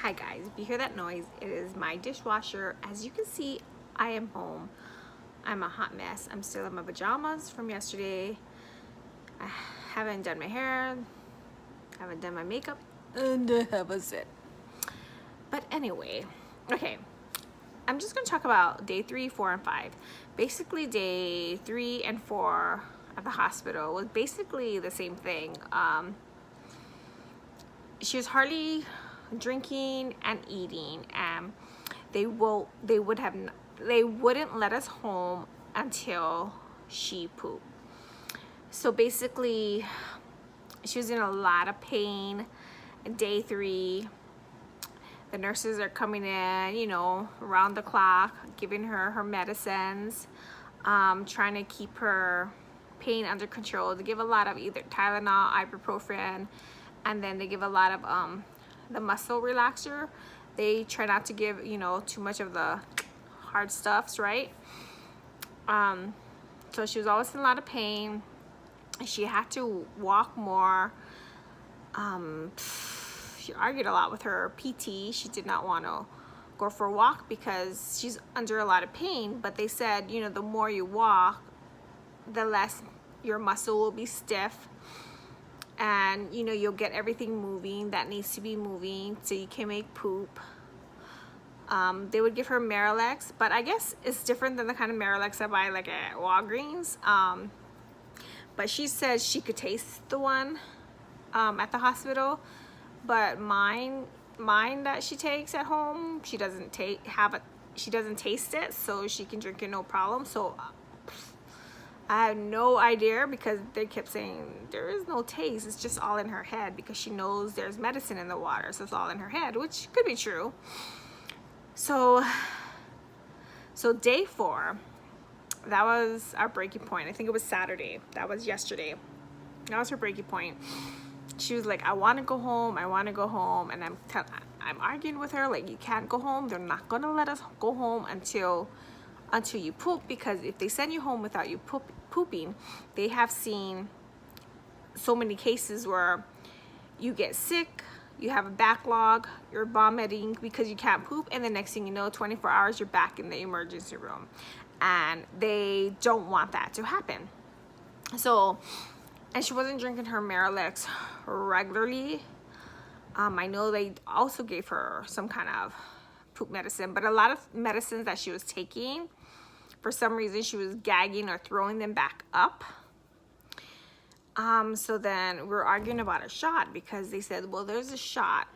Hi guys, if you hear that noise, it is my dishwasher. As you can see, I am home. I'm a hot mess. I'm still in my pajamas from yesterday. I haven't done my hair, haven't done my makeup, and I haven't sit. But anyway, okay, I'm just gonna talk about day 3, 4, and 5. Basically, day 3 and 4 at the hospital was basically the same thing. She was hardly drinking and eating, and they wouldn't let us home until she pooped. So basically, she was in a lot of pain. Day 3, the nurses are coming in, around the clock, giving her her medicines, trying to keep her pain under control. They give a lot of either Tylenol, ibuprofen, and then they give a lot of the muscle relaxer. They try not to give too much of the hard stuffs, right? So she was always in a lot of pain. She had to walk more. She argued a lot with her PT. She did not want to go for a walk because she's under a lot of pain, but they said the more you walk, the less your muscle will be stiff, and you'll get everything moving that needs to be moving so you can make poop. They would give her Miralax, but I guess it's different than the kind of Miralax I buy like at Walgreens. But she says she could taste the one at the hospital, but mine that she takes at home, she doesn't taste it, so she can drink it no problem. So I have no idea, because they kept saying there is no taste, it's just all in her head, because she knows there's medicine in the water, so it's all in her head, which could be true. So day 4, that was our breaking point. I think it was Saturday. That was yesterday. That was her breaking point. She was like, I want to go home, and I'm arguing with her, like, you can't go home. They're not gonna let us go home until you poop, because if they send you home without you pooping, they have seen so many cases where you get sick, you have a backlog, you're vomiting because you can't poop, and the next thing you know, 24 hours, you're back in the emergency room. And they don't want that to happen. So, and she wasn't drinking her Miralax regularly. I know they also gave her some kind of poop medicine, but a lot of medicines that she was taking, for some reason she was gagging or throwing them back up. So then we were arguing about a shot, because they said, well, there's a shot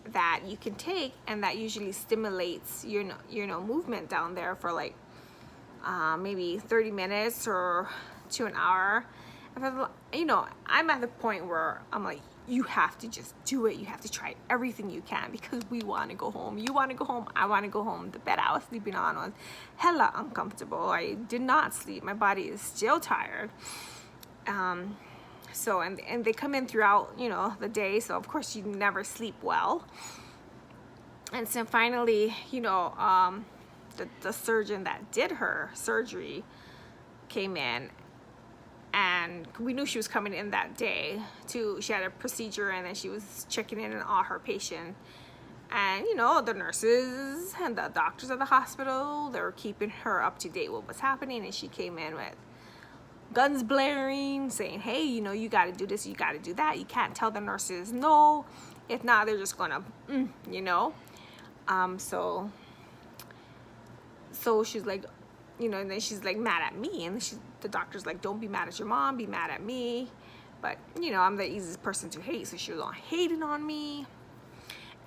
that you can take, and that usually stimulates your movement down there for like maybe 30 minutes or to an hour. I'm at the point where I'm like, you have to just do it. You have to try everything you can, because we want to go home. You want to go home. I want to go home. The bed I was sleeping on was hella uncomfortable. I did not sleep. My body is still tired. So, and they come in throughout, the day. So of course you never sleep well. And so finally, the surgeon that did her surgery came in, and we knew she was coming in that day she had a procedure, and then she was checking in on all her patients. And the nurses and the doctors at the hospital, they were keeping her up to date with what's happening. And she came in with guns blaring, saying, hey, you got to do this, you got to do that. You can't tell the nurses no. If not, they're just gonna so she's like, and then she's like mad at me, and the doctor's like, don't be mad at your mom, be mad at me. But I'm the easiest person to hate, so she was all hating on me.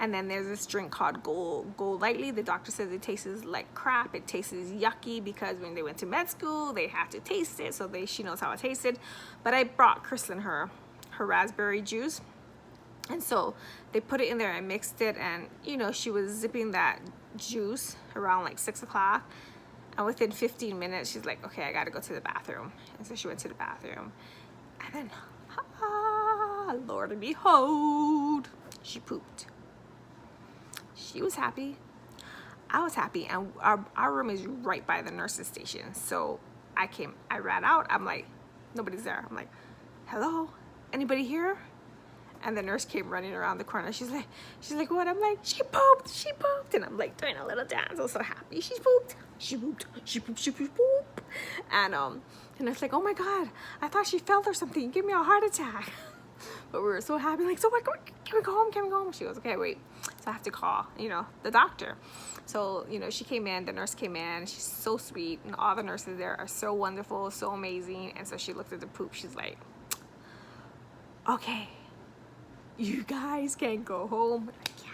And then there's this drink called Go Lightly. The doctor says it tastes like crap. It tastes yucky, because when they went to med school, they had to taste it, so she knows how it tasted. But I brought Kristen her raspberry juice, and so they put it in there and mixed it, and she was zipping that juice around like 6 o'clock, and within 15 minutes she's like, okay, I gotta go to the bathroom. And so she went to the bathroom, and then Lord and behold, she pooped. She was happy, I was happy, and our room is right by the nurse's station. So I ran out. I'm like, nobody's there. I'm like, hello, anybody here? And the nurse came running around the corner. She's like, what? I'm like, she pooped. And I'm like doing a little dance. I was so happy. She pooped. And the nurse like, oh my God, I thought she fell or something. Give me a heart attack. But we were so happy, like, so what, can we go home? Can we go home? She goes, okay, wait. So I have to call, the doctor. So, she came in, the nurse came in. She's so sweet. And all the nurses there are so wonderful, so amazing. And so she looked at the poop. She's like, okay, you guys can go home. We're like, yeah.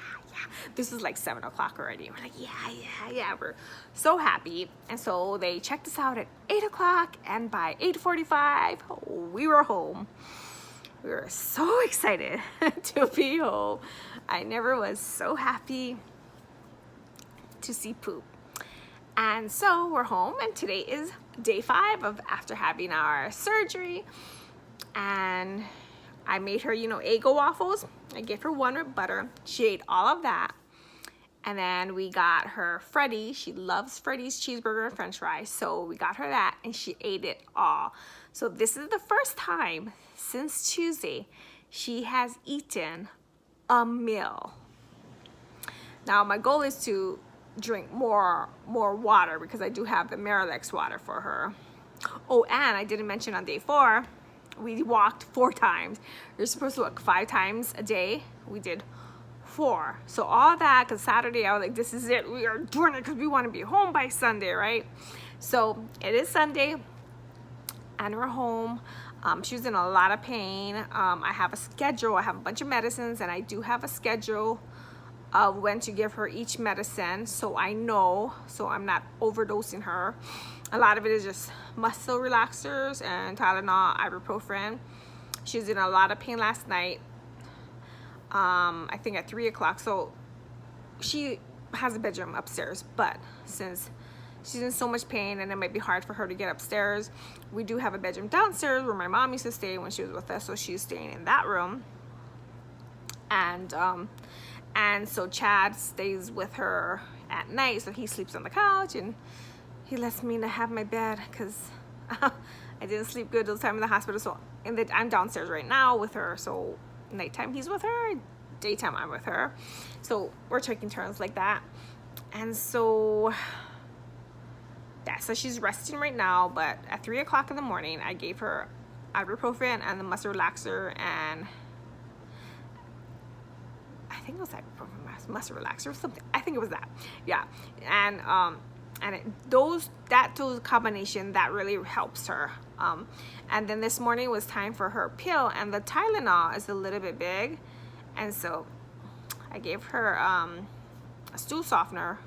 This is like 7 o'clock already. We're like, yeah. We're so happy. And so they checked us out at 8 o'clock. And by 8:45, we were home. We were so excited to be home. I never was so happy to see poop. And so we're home, and today is day 5 of after having our surgery. And I made her, Eggo waffles. I gave her one with butter. She ate all of that. And then we got her Freddy. She loves Freddy's cheeseburger and french fries. So we got her that, and she ate it all. So this is the first time since Tuesday she has eaten a meal. Now my goal is to drink more water, because I do have the Miralax water for her. Oh, and I didn't mention on day 4, we walked 4 times. You're supposed to walk 5 times a day. We did 4. So all that, because Saturday I was like, this is it. We are doing it because we want to be home by Sunday, right? So it is Sunday, and we're home. She was in a lot of pain. I have a schedule. I have a bunch of medicines, and I do have a schedule of when to give her each medicine, so I know, so I'm not overdosing her. A lot of it is just muscle relaxers and Tylenol, ibuprofen. She was in a lot of pain last night, I think at 3 o'clock. So she has a bedroom upstairs, but since she's in so much pain and it might be hard for her to get upstairs, we do have a bedroom downstairs where my mom used to stay when she was with us, so she's staying in that room. And so Chad stays with her at night, so he sleeps on the couch, and he lets me have my bed because I didn't sleep good those time in the hospital. So I'm downstairs right now with her, so nighttime he's with her, daytime I'm with her. So we're taking turns like that. And so so she's resting right now, but at 3 o'clock in the morning I gave her ibuprofen and the muscle relaxer, and I think it was ibuprofen, muscle relaxer or something. I think it was that. Yeah. And those combination that really helps her. And then this morning it was time for her pill, and the Tylenol is a little bit big, and so I gave her a stool softener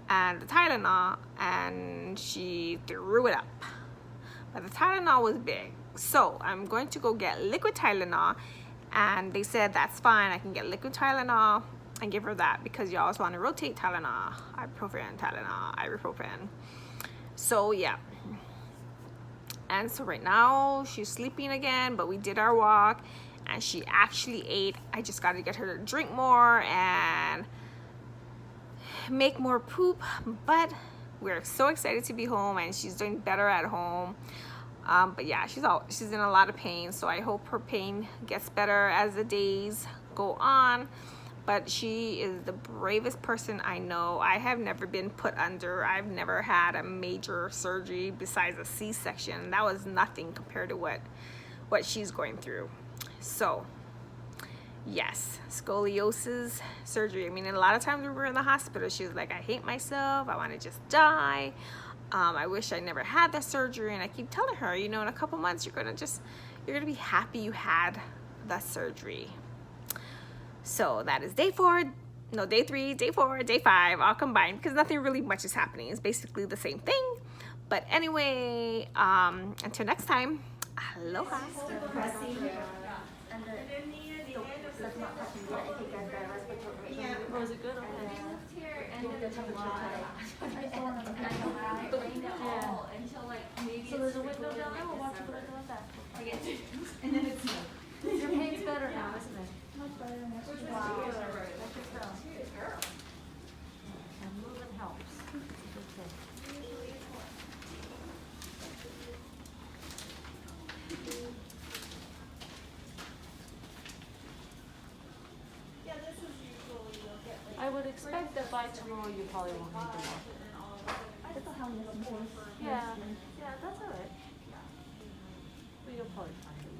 and the Tylenol, and she threw it up. But the Tylenol was big, so I'm going to go get liquid Tylenol, and they said that's fine. I can get liquid Tylenol and give her that, because you always want to rotate Tylenol, ibuprofen. So yeah. And so right now she's sleeping again, but we did our walk and she actually ate. I just got to get her to drink more and make more poop, but we're so excited to be home, and she's doing better at home. But yeah, she's in a lot of pain, so I hope her pain gets better as the days go on. But she is the bravest person I know. I have never been put under. I've never had a major surgery besides a C-section. That was nothing compared to what she's going through. So yes, scoliosis surgery. I mean, a lot of times when we were in the hospital, she was like, I hate myself. I want to just die. I wish I never had that surgery. And I keep telling her, in a couple months, you're gonna be happy you had the surgery. So that is day 4, no, day 3, day 4, day 5, all combined, because nothing really much is happening. It's basically the same thing. But anyway, until next time, aloha. Was it good? So there's a window down there. We'll watch the window like that. And then it's your pain's better now, isn't it? Much better. Wow. And moving helps. It's a good thing. expect that by tomorrow you probably won't need the walker. Yeah, yeah, that's alright. But you'll probably find it.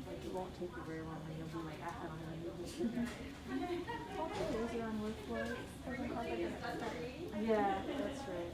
Like, it won't take you very long, and you'll be like, I don't know, you'll just Hopefully easier on workflows. Doesn't cause like a yeah, that's right.